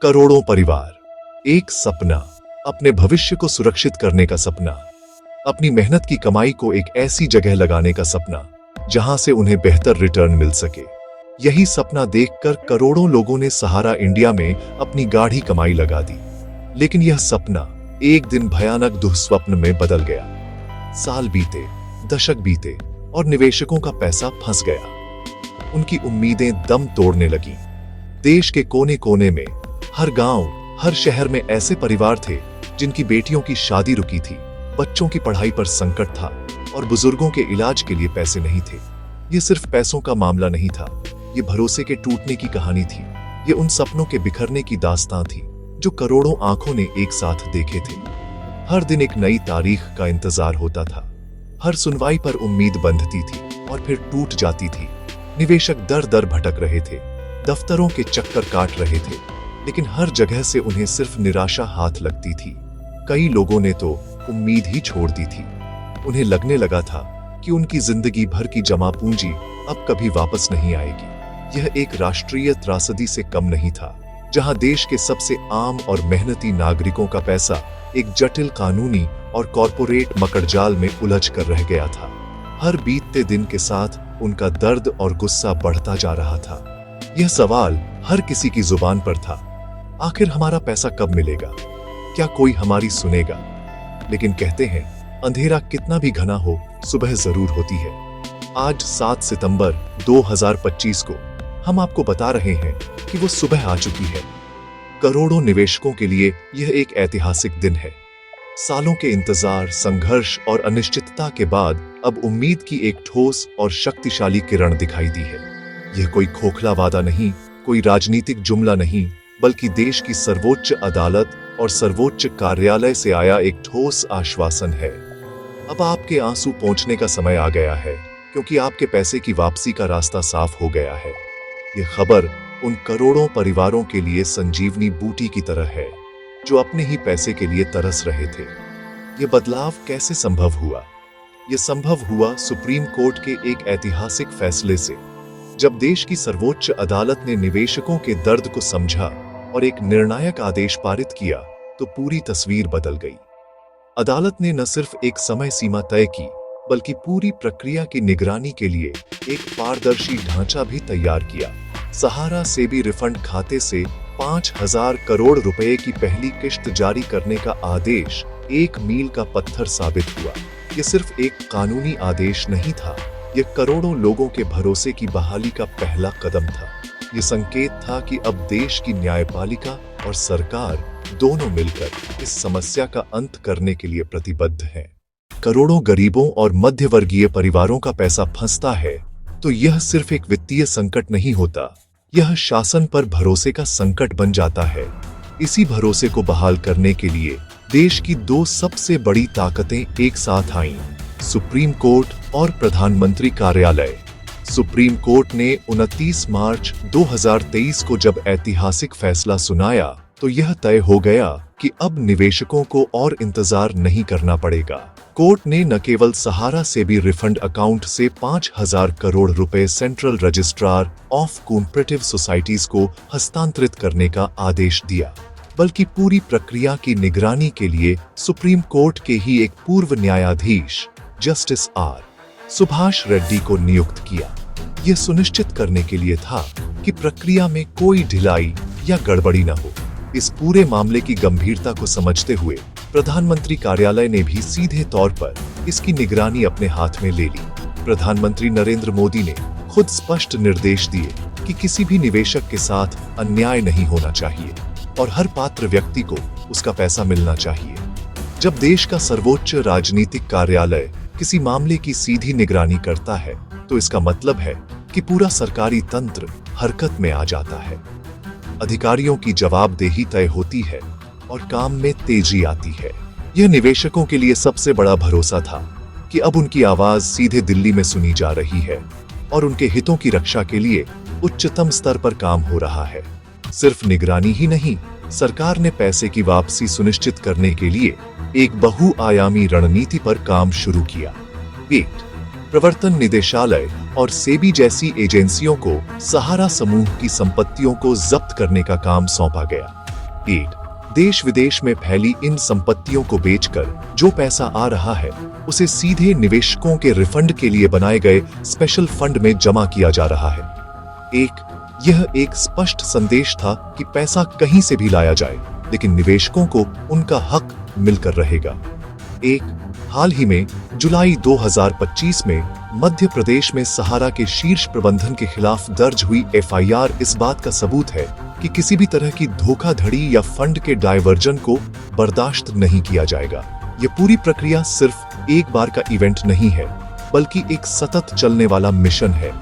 करोड़ों परिवार, एक सपना, अपने भविष्य को सुरक्षित करने का सपना, अपनी मेहनत की कमाई को एक ऐसी जगह लगाने का सपना जहां से उन्हें बेहतर रिटर्न मिल सके। यही सपना देखकर करोड़ों लोगों ने सहारा इंडिया में अपनी गाढ़ी कमाई लगा दी। लेकिन यह सपना एक दिन भयानक दुःस्वप्न में बदल गया। साल बीते, दशक बीते और निवेशकों का पैसा फंस गया। उनकी उम्मीदें दम तोड़ने लगीं। देश के कोने कोने में, हर गांव, हर शहर में ऐसे परिवार थे जिनकी बेटियों की शादी रुकी थी, बच्चों की पढ़ाई पर संकट था और बुजुर्गों के इलाज के लिए पैसे नहीं थे। ये सिर्फ पैसों का मामला नहीं था, ये भरोसे के टूटने की कहानी थी। ये उन सपनों के बिखरने की दास्तां थी जो करोड़ों आंखों ने एक साथ देखे थे। हर दिन एक नई तारीख का इंतजार होता था। हर सुनवाई पर उम्मीद बंधती थी और फिर टूट जाती थी। निवेशक दर दर भटक रहे थे, दफ्तरों के चक्कर काट रहे थे, लेकिन हर जगह से उन्हें सिर्फ निराशा हाथ लगती थी। कई लोगों ने तो उम्मीद ही छोड़ दी थी। उन्हें लगने लगा था कि उनकी जिंदगी भर की जमा पूंजी अब कभी वापस नहीं आएगी। यह एक राष्ट्रीय त्रासदी से कम नहीं था, जहां देश के सबसे आम और मेहनती नागरिकों का पैसा एक जटिल कानूनी और कॉरपोरेट मकड़जाल में उलझ कर रह गया था। हर बीतते दिन के साथ उनका दर्द और गुस्सा बढ़ता जा रहा था। यह सवाल हर किसी की जुबान पर था, आखिर हमारा पैसा कब मिलेगा? क्या कोई हमारी सुनेगा? लेकिन कहते हैं, अंधेरा कितना भी घना हो, सुबह जरूर होती है। आज 7 सितंबर 2025 को हम आपको बता रहे हैं कि वो सुबह आ चुकी है। करोड़ों निवेशकों के लिए यह एक ऐतिहासिक दिन है। सालों के इंतजार, संघर्ष और अनिश्चितता के बाद अब उम्मीद की एक ठोस और शक्तिशाली किरण दिखाई दी है। यह कोई खोखला वादा नहीं, कोई राजनीतिक जुमला नहीं, बल्कि देश की सर्वोच्च अदालत और सर्वोच्च कार्यालय से आया एक ठोस आश्वासन है। अब आपके आंसू पोंछने का समय आ गया है, क्योंकि आपके पैसे की वापसी का रास्ता साफ हो गया है। यह खबर उन करोड़ों परिवारों के लिए संजीवनी बूटी की तरह है जो अपने ही पैसे के लिए तरस रहे थे। यह बदलाव कैसे संभव हुआ? यह संभव हुआ सुप्रीम कोर्ट के एक ऐतिहासिक फैसले से। जब देश की सर्वोच्च अदालत ने निवेशकों के दर्द को समझा और एक निर्णायक आदेश पारित किया, तो पूरी तस्वीर बदल गई। अदालत ने न सिर्फ एक समय सीमा तय की, बल्कि पूरी प्रक्रिया की निगरानी के लिए एक पारदर्शी ढांचा भी तैयार किया। सहारा सेबी रिफंड खाते से 5,000 करोड़ रुपए की पहली किश्त जारी करने का आदेश एक मील का पत्थर साबित हुआ। यह सिर्फ एक कानूनी आदेश नहीं था, यह करोड़ों लोगों के भरोसे की बहाली का पहला कदम था। यह संकेत था कि अब देश की न्यायपालिका और सरकार दोनों मिलकर इस समस्या का अंत करने के लिए प्रतिबद्ध हैं। करोड़ों गरीबों और मध्यवर्गीय परिवारों का पैसा फंसता है तो यह सिर्फ एक वित्तीय संकट नहीं होता, यह शासन पर भरोसे का संकट बन जाता है। इसी भरोसे को बहाल करने के लिए देश की दो सबसे बड़ी ताकतें एक साथ आईं, सुप्रीम कोर्ट और प्रधानमंत्री कार्यालय। सुप्रीम कोर्ट ने 29 मार्च 2023 को जब ऐतिहासिक फैसला सुनाया, तो यह तय हो गया कि अब निवेशकों को और इंतजार नहीं करना पड़ेगा। कोर्ट ने न केवल सहारा सेबी रिफंड अकाउंट से 5,000 करोड़ रुपए central registrar of cooperative societies को हस्तांतरित करने का आदेश दिया, बल्कि पूरी प्रक्रिया की निगरानी के लिए सुप्रीम कोर्ट के ही एक पूर्व न्यायाधीश जस्टिस आर सुभाष रेड्डी को नियुक्त किया। यह सुनिश्चित करने के लिए था कि प्रक्रिया में कोई ढिलाई या गड़बड़ी न हो। इस पूरे मामले की गंभीरता को समझते हुए प्रधानमंत्री कार्यालय ने भी सीधे तौर पर इसकी निगरानी अपने हाथ में ले ली। प्रधानमंत्री नरेंद्र मोदी ने खुद स्पष्ट निर्देश दिए कि किसी भी निवेशक के साथ अन्याय नहीं होना चाहिए और हर पात्र व्यक्ति को उसका पैसा मिलना चाहिए। जब देश का सर्वोच्च राजनीतिक कार्यालय किसी मामले की सीधी निगरानी करता है, तो इसका मतलब है कि पूरा सरकारी तंत्र हरकत में आ जाता है। अधिकारियों की जवाबदेही तय होती है और काम में तेजी आती है। यह निवेशकों के लिए सबसे बड़ा भरोसा था कि अब उनकी आवाज सीधे दिल्ली में सुनी जा रही है और उनके हितों की रक्षा के लिए उच्चतम स्तर पर काम हो रहा है। सिर्फ निगरानी ही नहीं, सरकार ने पैसे की वापसी सुनिश्चित करने के लिए एक बहुआयामी रणनीति पर काम शुरू किया। प्रवर्तन निदेशालय और सेबी जैसी एजेंसियों को सहारा समूह की संपत्तियों को जब्त करने का काम सौंपा गया। 8 देश विदेश में फैली इन संपत्तियों को बेचकर जो पैसा आ रहा है उसे सीधे निवेशकों के रिफंड के लिए बनाए गए स्पेशल फंड में जमा किया जा रहा है। यह एक स्पष्ट संदेश था कि पैसा कहीं से भी लाया जाए, लेकिन निवेशकों को उनका हक मिलकर रहेगा। हाल ही में जुलाई 2025 में मध्य प्रदेश में सहारा के शीर्ष प्रबंधन के खिलाफ दर्ज हुई एफआईआर इस बात का सबूत है कि किसी भी तरह की धोखाधड़ी या फंड के डायवर्जन को बर्दाश्त नहीं किया जाएगा। यह पूरी प्रक्रिया सिर्फ एक बार का इवेंट नहीं है, बल्कि एक सतत चलने वाला मिशन है।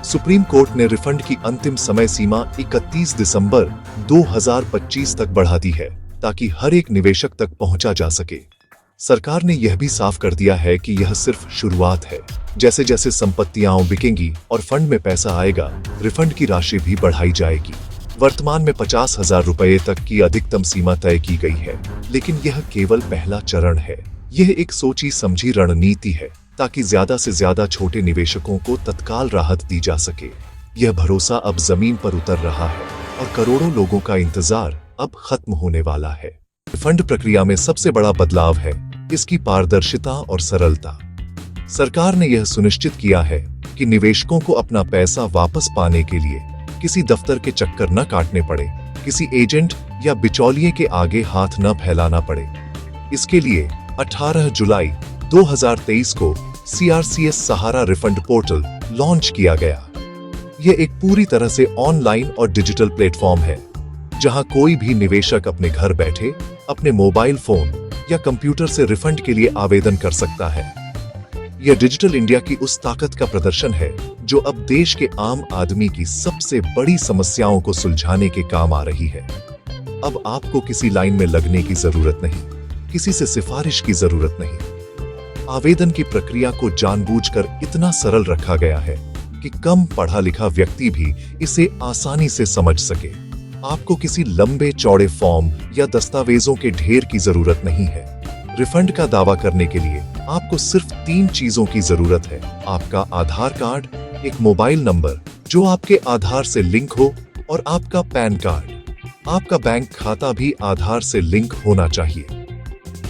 सुप्रीम कोर्ट ने रिफंड की अंतिम समय सीमा 31 दिसंबर 2025 तक बढ़ा दी है, ताकि हर एक निवेशक तक पहुंचा जा सके। सरकार ने यह भी साफ कर दिया है कि यह सिर्फ शुरुआत है। जैसे जैसे संपत्तियां बिकेंगी और फंड में पैसा आएगा, रिफंड की राशि भी बढ़ाई जाएगी। वर्तमान में 50,000 रुपए तक की अधिकतम सीमा तय की गई है, लेकिन यह केवल पहला चरण है। यह एक सोची समझी रणनीति है, ताकि ज्यादा से ज्यादा छोटे निवेशकों को तत्काल राहत दी जा सके। यह भरोसा अब जमीन पर उतर रहा है और करोड़ों लोगों का इंतजार अब खत्म होने वाला है। फंड प्रक्रिया में सबसे बड़ा बदलाव है इसकी पारदर्शिता और सरलता। सरकार ने यह सुनिश्चित किया है कि निवेशकों को अपना पैसा वापस पाने के लिए किसी दफ्तर के चक्कर न काटने पड़े, किसी एजेंट या बिचौलिए के आगे हाथ न फैलाना पड़े। इसके लिए 18 जुलाई 2023 को CRCS सहारा रिफंड पोर्टल लॉन्च किया गया। यह एक पूरी तरह से ऑनलाइन और डिजिटल प्लेटफॉर्म है, जहां कोई भी निवेशक अपने घर बैठे अपने मोबाइल फोन या कंप्यूटर से रिफंड के लिए आवेदन कर सकता है। यह डिजिटल इंडिया की उस ताकत का प्रदर्शन है जो अब देश के आम आदमी की सबसे बड़ी समस्याओं को सुलझाने के काम आ रही है। अब आपको किसी लाइन में लगने की जरूरत नहीं, किसी से सिफारिश की जरूरत नहीं। आवेदन की प्रक्रिया को जानबूझकर इतना सरल रखा गया है कि कम पढ़ा लिखा व्यक्ति भी इसे आसानी से समझ सके। आपको किसी लंबे चौड़े फॉर्म या दस्तावेजों के ढेर की जरूरत नहीं है। रिफंड का दावा करने के लिए आपको सिर्फ 3 चीजों की जरूरत है: आपका आधार कार्ड, एक मोबाइल नंबर जो आपके आधार से लिंक हो, और आपका पैन कार्ड। आपका बैंक खाता भी आधार से लिंक होना चाहिए।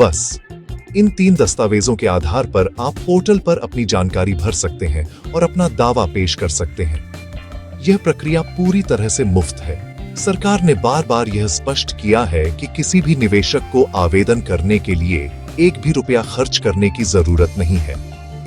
बस इन 3 दस्तावेजों के आधार पर आप पोर्टल पर अपनी जानकारी भर सकते हैं और अपना दावा पेश कर सकते हैं। यह प्रक्रिया पूरी तरह से मुफ्त है। सरकार ने बार बार यह स्पष्ट किया है कि किसी भी निवेशक को आवेदन करने के लिए एक भी रुपया खर्च करने की जरूरत नहीं है।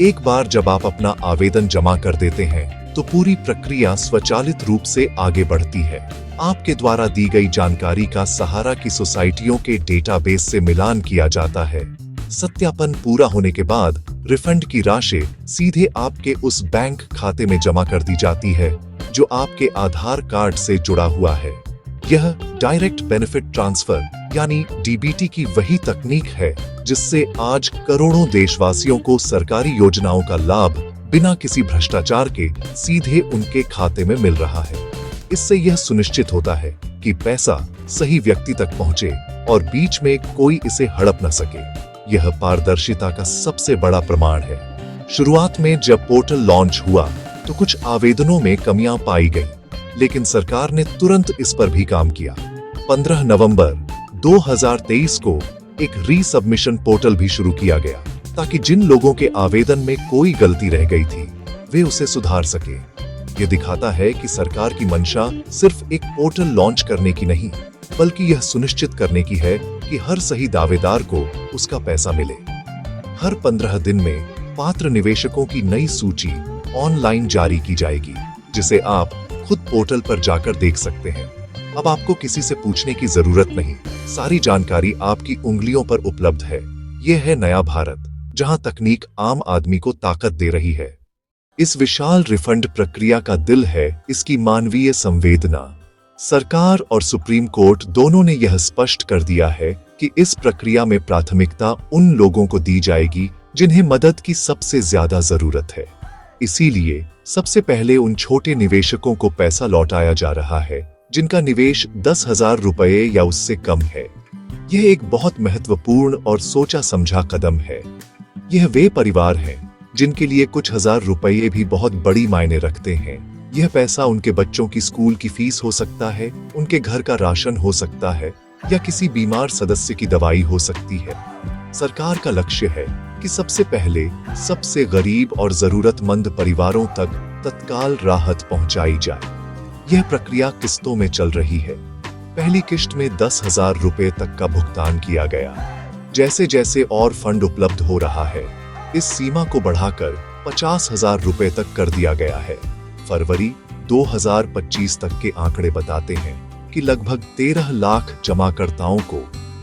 एक बार जब आप अपना आवेदन जमा कर देते हैं, तो पूरी प्रक्रिया स्वचालित रूप से आगे बढ़ती है। आपके द्वारा दी गई जानकारी का सहारा की सोसाइटियों के डेटाबेस से मिलान किया जाता है। सत्यापन पूरा होने के बाद रिफंड की राशि सीधे आपके उस बैंक खाते में जमा कर दी जाती है जो आपके आधार कार्ड से जुड़ा हुआ है। यह डायरेक्ट बेनिफिट ट्रांसफर यानी DBT की वही तकनीक है जिससे आज करोड़ों देशवासियों को सरकारी योजनाओं का लाभ बिना किसी भ्रष्टाचार के सीधे उनके खाते में मिल रहा है। इससे यह सुनिश्चित होता है कि पैसा सही व्यक्ति तक पहुंचे और बीच में कोई इसे हड़प न सके। यह पारदर्शिता का सबसे बड़ा प्रमाण है। शुरुआत में जब पोर्टल लॉन्च हुआ तो कुछ आवेदनों में कमियां पाई गई, लेकिन सरकार ने तुरंत इस पर भी काम किया। 15 नवंबर 2023 को एक रीसबमिशन पोर्टल भी शुरू किया गया, ताकि जिन लोगों के आवेदन में कोई गलती रह गई थी वे उसे सुधार सके। यह दिखाता है कि सरकार की मंशा सिर्फ एक पोर्टल लॉन्च करने की नहीं, बल्कि यह सुनिश्चित करने की है कि हर सही दावेदार को उसका पैसा मिले। हर 15 दिन में पात्र निवेशकों की नई सूची ऑनलाइन जारी की जाएगी, जिसे आप खुद पोर्टल पर जाकर देख सकते हैं। अब आपको किसी से पूछने की जरूरत नहीं, सारी जानकारी आपकी उंगलियों पर उपलब्ध है। यह है नया भारत, जहां तकनीक आम आदमी को ताकत दे रही है। इस विशाल रिफंड प्रक्रिया का दिल है इसकी मानवीय संवेदना। सरकार और सुप्रीम कोर्ट दोनों ने यह स्पष्ट कर दिया है कि इस प्रक्रिया में प्राथमिकता उन लोगों को दी जाएगी जिन्हें मदद की सबसे ज्यादा जरूरत है। इसीलिए सबसे पहले उन छोटे निवेशकों को पैसा लौटाया जा रहा है जिनका निवेश 10,000 रुपए या उससे कम है। यह एक बहुत महत्वपूर्ण और सोचा समझा कदम है। यह वे परिवार हैं जिनके लिए कुछ हजार रुपये भी बहुत बड़ी मायने रखते हैं। यह पैसा उनके बच्चों की स्कूल की फीस हो सकता है, उनके घर का राशन हो सकता है, या किसी बीमार सदस्य की दवाई हो सकती है। सरकार का लक्ष्य है कि सबसे पहले सबसे गरीब और जरूरतमंद परिवारों तक तत्काल राहत पहुंचाई जाए। यह प्रक्रिया किस्तों में चल रही है। पहली किश्त में 10,000 रुपए तक का भुगतान किया गया। जैसे जैसे और फंड उपलब्ध हो रहा है, इस सीमा को बढ़ाकर 50,000 रुपए तक कर दिया गया है। फरवरी 2025 तक के आंकड़े बताते हैं कि लगभग 13 लाख जमाकर्ताओं को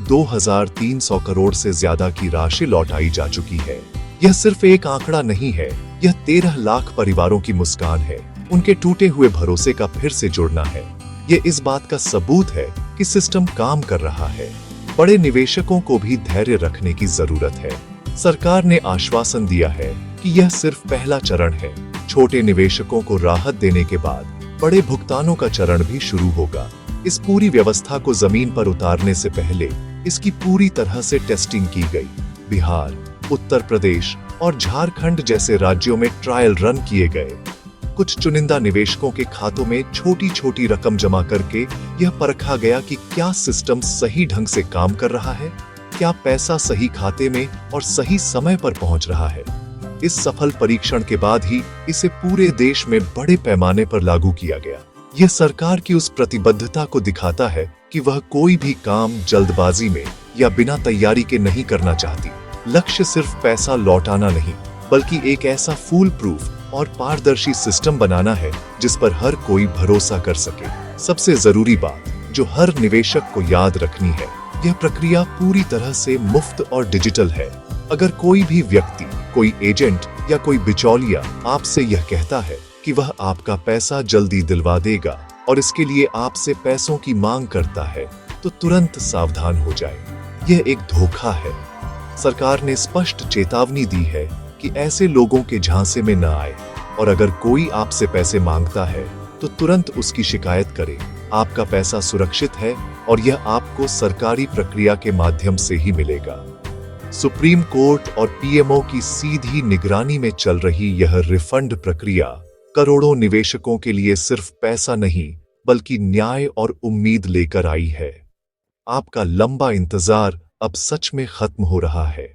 2,300 करोड़ से ज्यादा की राशि लौटाई जा चुकी है। यह सिर्फ एक आंकड़ा नहीं है, यह 13 लाख परिवारों की मुस्कान है, उनके टूटे हुए भरोसे का फिर से जुड़ना है। ये इस बात का सबूत है कि सिस्टम काम कर रहा है। बड़े निवेशकों को भी धैर्य रखने की जरूरत है। सरकार ने आश्वासन दिया है कि यह सिर्फ पहला चरण है। छोटे निवेशकों को राहत देने के बाद बड़े भुगतानों का चरण भी शुरू होगा। इस पूरी व्यवस्था को जमीन पर उतारने से पहले इसकी पूरी तरह से टेस्टिंग की गई। बिहार, उत्तर प्रदेश और झारखंड जैसे राज्यों में ट्रायल रन किए गए। कुछ चुनिंदा निवेशकों के खातों में छोटी छोटी रकम जमा करके यह परखा गया कि क्या सिस्टम सही ढंग से काम कर रहा है, क्या पैसा सही खाते में और सही समय पर पहुंच रहा है। इस सफल परीक्षण के बाद ही इसे पूरे देश में बड़े पैमाने पर लागू किया गया। यह सरकार की उस प्रतिबद्धता को दिखाता है कि वह कोई भी काम जल्दबाजी में या बिना तैयारी के नहीं करना चाहती। लक्ष्य सिर्फ पैसा लौटाना नहीं, बल्कि एक ऐसा फूल प्रूफ और पारदर्शी सिस्टम बनाना है जिस पर हर कोई भरोसा कर सके। सबसे जरूरी बात जो हर निवेशक को याद रखनी है, यह प्रक्रिया पूरी तरह से मुफ्त और डिजिटल है। अगर कोई भी व्यक्ति, कोई एजेंट या कोई बिचौलिया आपसे यह कहता है कि वह आपका पैसा जल्दी दिलवा देगा और इसके लिए आपसे पैसों की मांग करता है, तो तुरंत सावधान हो जाए। यह एक धोखा है। सरकार ने स्पष्ट चेतावनी दी है कि ऐसे लोगों के झांसे में न आए, और अगर कोई आपसे पैसे मांगता है तो तुरंत उसकी शिकायत करें। आपका पैसा सुरक्षित है और यह आपको सरकारी प्रक्रिया के माध्यम से ही मिलेगा। सुप्रीम कोर्ट और पीएमओ की सीधी निगरानी में चल रही यह रिफंड प्रक्रिया करोड़ों निवेशकों के लिए सिर्फ पैसा नहीं, बल्कि न्याय और उम्मीद लेकर आई है। आपका लंबा इंतजार अब सच में खत्म हो रहा है।